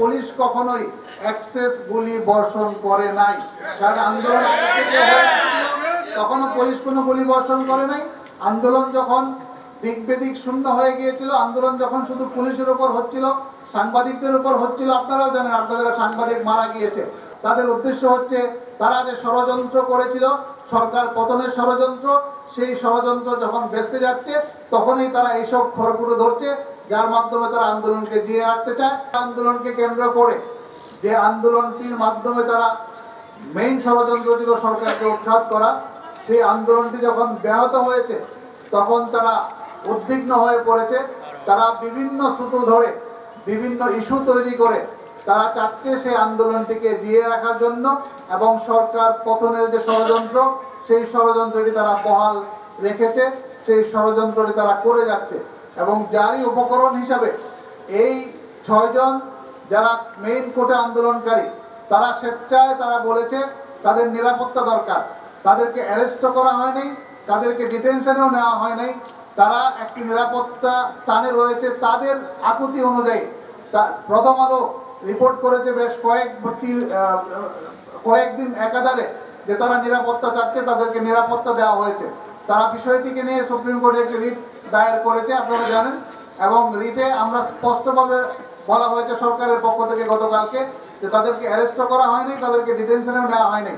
Police কখনোই access গুলি বর্ষণ করে নাই। কারণ আন্দোলন তখনও পুলিশ কোনো গুলি বর্ষণ করে নাই। আন্দোলন যখন দিক বেদিক শূন্য হয়ে গিয়েছিল, আন্দোলন যখন শুধু পুলিশের উপর হচ্ছিল, সাংবাদিকদের উপর হচ্ছিল, আপনারাও জানেন আপনাদের সাংবাদিক মারা গিয়েছে। তাদের উদ্দেশ্য হচ্ছে তারা যে ষড়যন্ত্র করেছিল, সরকার পতনের ষড়যন্ত্র, সেই ষড়যন্ত্র যখন বেঁচতে যাচ্ছে তখনই তারা এইসব খড়কুটো ধরছে, যার মাধ্যমে তারা আন্দোলনকে জিয়ে রাখতে চায়। আন্দোলনকে কেন্দ্র করে যে আন্দোলনটির মাধ্যমে তারা মেইন ষড়যন্ত্র ছিল সরকারকে উৎখাত করা, সেই আন্দোলনটি যখন ব্যাহত হয়েছে তখন তারা উদ্বিগ্ন হয়ে পড়েছে। তারা বিভিন্ন সুতো ধরে বিভিন্ন ইস্যু তৈরি করে তারা চাচ্ছে সেই আন্দোলনটিকে জিয়ে রাখার জন্য, এবং সরকার পতনের যে ষড়যন্ত্র, সেই ষড়যন্ত্রটি তারা বহাল রেখেছে, সেই ষড়যন্ত্রটি তারা করে যাচ্ছে। এবং যারই উপকরণ হিসাবে এই 6 জন যারা মেইন কোর্টে আন্দোলনকারী, তারা স্বেচ্ছায় তারা বলেছে তাদের নিরাপত্তা দরকার। তাদেরকে অ্যারেস্ট করা হয়নি, তাদেরকে ডিটেনশনেও নেওয়া হয় নাই, তারা একটি নিরাপত্তা স্থানে রয়েছে তাদের আকুতি অনুযায়ী। প্রথম আলো রিপোর্ট করেছে বেশ কয়েকদিন একাধারে যে তারা নিরাপত্তা চাচ্ছে, তাদেরকে নিরাপত্তা দেওয়া হয়েছে। তারা বিষয়টিকে নিয়ে সুপ্রিম কোর্টে একটি রিট দায়ের করেছে, আপনারা জানেন। এবং রিটে আমরা স্পষ্টভাবে বলা হয়েছে সরকারের পক্ষ থেকে গতকালকে যে তাদেরকে অ্যারেস্ট করা হয়নি, তাদেরকে ডিটেনশনেও নেওয়া হয়নি,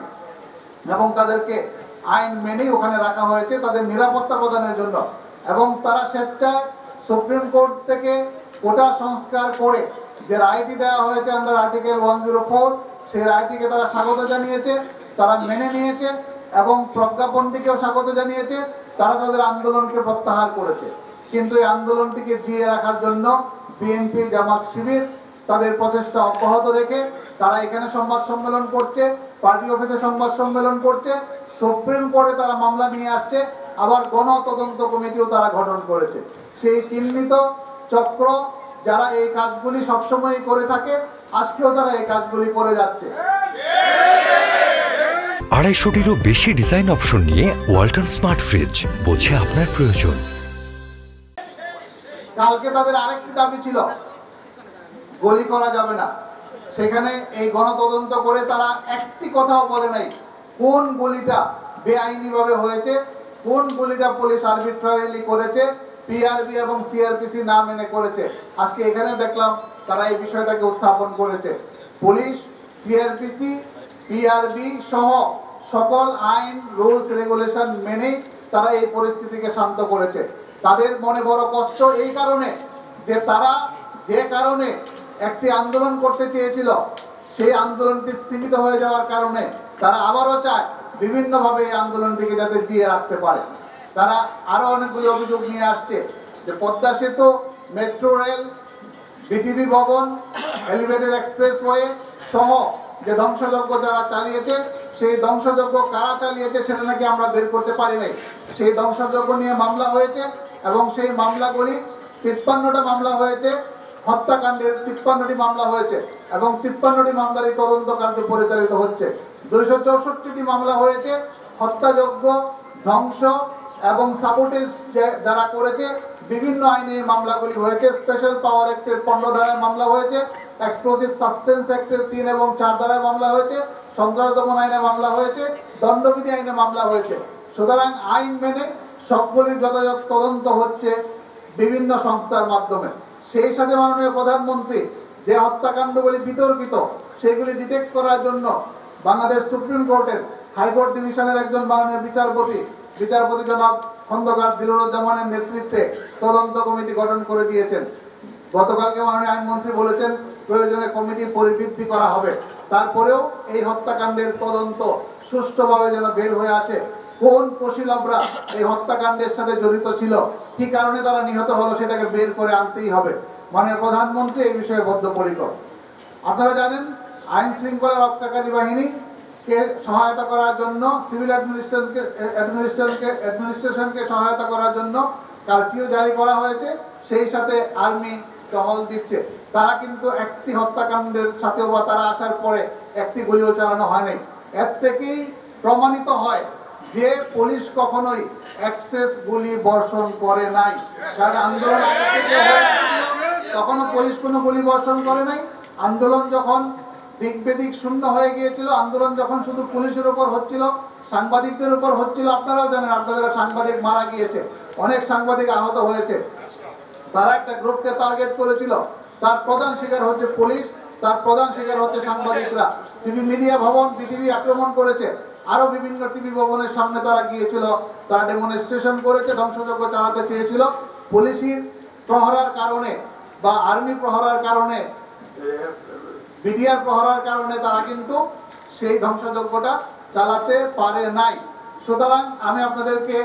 এবং তাদেরকে আইন মেনেই ওখানে রাখা হয়েছে তাদের নিরাপত্তা প্রদানের জন্য। এবং তারা স্বেচ্ছায় সুপ্রিম কোর্ট থেকে কোটা সংস্কার করে যে রায়টি দেওয়া হয়েছে আন্ডার আর্টিকেল 104, সেই রায়টিকে তারা স্বাগত জানিয়েছে, তারা মেনে নিয়েছে, এবং প্রজ্ঞাপনটিকেও স্বাগত জানিয়েছে। তারা তাদের আন্দোলনকে প্রত্যাহার করেছে। কিন্তু এই আন্দোলনটিকে জিয়ে রাখার জন্য বিএনপি, জামাত, শিবির তাদের প্রচেষ্টা অব্যাহত রেখে তারা এখানে সংবাদ সম্মেলন করছে, পার্টি অফিসে সংবাদ সম্মেলন করছে, সুপ্রিম কোর্টে তারা মামলা নিয়ে আসছে, আবার গণতদন্ত কমিটিও তারা গঠন করেছে। সেই চিহ্নিত চক্র যারা এই কাজগুলি সবসময় করে থাকে, আজকেও তারা এই কাজগুলি করে যাচ্ছে। 250টিরও বেশি ডিজাইন অপশন নিয়ে ওয়ালটন স্মার্ট ফ্রিজ, বোঝে আপনার প্রয়োজন। কালকে তাদের আরেকটি দাবি ছিল, গুলি করা যাবে না। সেখানে এই গণতদন্ত করে তারা একটি কথাও বলে নাই কোন গুলিটা বেআইনিভাবে হয়েছে, কোন গুলিটা পুলিশ আরবিট্রারিলি করেছে, পিআরবি এবং সিআরপিসি না মেনে করেছে। আজকে এখানে দেখলাম তারা এই বিষয়টাকে উত্থাপন করেছে। পুলিশ, সিআরপিসি, পিআরবি সহ সকল আইন, রুলস, রেগুলেশন মেনেই তারা এই পরিস্থিতিকে শান্ত করেছে। তাদের মনে বড় কষ্ট এই কারণে যে তারা যে কারণে একটি আন্দোলন করতে চেয়েছিল, সেই আন্দোলনটি স্থগিত হয়ে যাওয়ার কারণে তারা আবারও চায় বিভিন্নভাবে এই আন্দোলনটিকে যাতে জিয়ে রাখতে পারে। তারা আরও অনেকগুলি অভিযোগ নিয়ে আসছে যে পদ্মা সেতু, মেট্রো রেল, বিটিভি ভবন, এলিভেটেড এক্সপ্রেসওয়ে সহ যে ধ্বংসযজ্ঞ যারা চালিয়েছে, সেই ধ্বংসযজ্ঞ কারা চালিয়েছে সেটা নাকি আমরা বের করতে পারি নাই। সেই ধ্বংসযজ্ঞ নিয়ে মামলা হয়েছে, এবং সেই মামলাগুলি 53টা মামলা হয়েছে, হত্যাকাণ্ডের 53টি মামলা হয়েছে, এবং 53টি মামলারই তদন্ত কার্য পরিচালিত হচ্ছে। 264টি মামলা হয়েছে হত্যাযজ্ঞ, ধ্বংস এবং সাবোটেজ যারা করেছে, বিভিন্ন আইনে এই মামলাগুলি হয়েছে। স্পেশাল পাওয়ার অ্যাক্টের 15 ধারায় মামলা হয়েছে, এক্সপ্লোসিভ সাবস্টেন্স অ্যাক্টের 3 এবং 4 ধারায় মামলা হয়েছে, সন্ত্রাস দমন আইনে মামলা হয়েছে, দণ্ডবিধি আইনে মামলা হয়েছে। সুতরাং আইন মেনে সবগুলির যথাযথ তদন্ত হচ্ছে বিভিন্ন সংস্থার মাধ্যমে। সেই সাথে মাননীয় প্রধানমন্ত্রী যে হত্যাকাণ্ডগুলি বিতর্কিত, সেগুলি ডিটেক্ট করার জন্য বাংলাদেশ সুপ্রিম কোর্টের হাইকোর্ট ডিভিশনের একজন মাননীয় বিচারপতি জনাব খন্দকার দিলুরুজ্জামানের নেতৃত্বে তদন্ত কমিটি গঠন করে দিয়েছেন। গতকালকে মাননীয় আইনমন্ত্রী বলেছেন প্রয়োজনে কমিটি পরিবৃদ্ধি করা হবে। তারপরেও এই হত্যাকাণ্ডের তদন্ত সুষ্ঠুভাবে যেন বের হয়ে আসে, কোন কুশীলবরা এই হত্যাকাণ্ডের সাথে জড়িত ছিল, কি কারণে তারা নিহত হলো, সেটাকে বের করে আনতেই হবে। মাননীয় প্রধানমন্ত্রী এই বিষয়ে বদ্ধপরিকর। আপনারা জানেন আইন শৃঙ্খলা রক্ষাকারী বাহিনীকে সহায়তা করার জন্য, সিভিল অ্যাডমিনিস্ট্রেশনকে সহায়তা করার জন্য কারফিউ জারি করা হয়েছে। সেই সাথে আর্মি টহল দিচ্ছে। তারা কিন্তু একটি হত্যাকাণ্ডের সাথেও বা তারা আসার পরে একটি গুলিও চালানো হয় নাই। এর থেকেই প্রমাণিত হয় যে পুলিশ কখনোই এক্সেস গুলি বর্ষণ করে নাই। কারণ আন্দোলন তখনও পুলিশ কোনো গুলি বর্ষণ করে নাই। আন্দোলন যখন দিক বেদিক শূন্য হয়ে গিয়েছিল, আন্দোলন যখন শুধু পুলিশের উপর হচ্ছিল, সাংবাদিকদের উপর হচ্ছিল, আপনারাও জানেন আপনাদের সাংবাদিক মারা গিয়েছে, অনেক সাংবাদিক আহত হয়েছে। তারা একটা গ্রুপকে টার্গেট করেছিল, তার প্রধান শিকার হচ্ছে পুলিশ, তার প্রধান শিকার হচ্ছে সাংবাদিকরা। টিভি মিডিয়া ভবন পৃথিবী আক্রমণ করেছে, আরো বিভিন্ন টিভি ভবনের সামনে তারা গিয়েছিল, তারা ডেমনস্ট্রেশন করেছে, ধ্বংসযজ্ঞ চালাতে চেয়েছিল। পুলিশের প্রহরার কারণে বা আর্মি প্রহরার কারণে, বিডিআর প্রহরার কারণে তারা কিন্তু সেই ধ্বংসযজ্ঞটা চালাতে পারে নাই। সুতরাং আমি আপনাদেরকে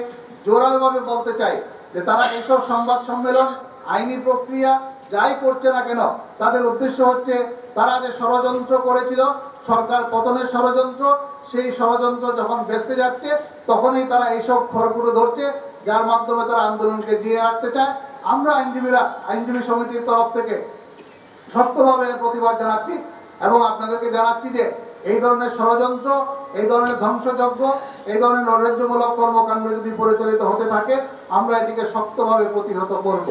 জোরালোভাবে বলতে চাই যে তারা এইসব সংবাদ সম্মেলন, আইনি প্রক্রিয়া যাই করছে না কেন, তাদের উদ্দেশ্য হচ্ছে তারা যে ষড়যন্ত্র করেছিল, সরকার পতনের ষড়যন্ত্র, সেই ষড়যন্ত্র যখন বেঁচতে যাচ্ছে তখনই তারা এইসব খড়কুটো ধরছে, যার মাধ্যমে তারা আন্দোলনকে জিয়ে রাখতে চায়। আমরা আইনজীবী সমিতির তরফ থেকে শক্তভাবে এর প্রতিবাদ জানাচ্ছি এবং আপনাদেরকে জানাচ্ছি যে এই ধরনের ষড়যন্ত্র, এই ধরনের ধ্বংসযজ্ঞ, এই ধরনের নৈরাজ্যমূলক কর্মকাণ্ড যদি পরিচালিত হতে থাকে, আমরা এটিকে শক্তভাবে প্রতিহত করব।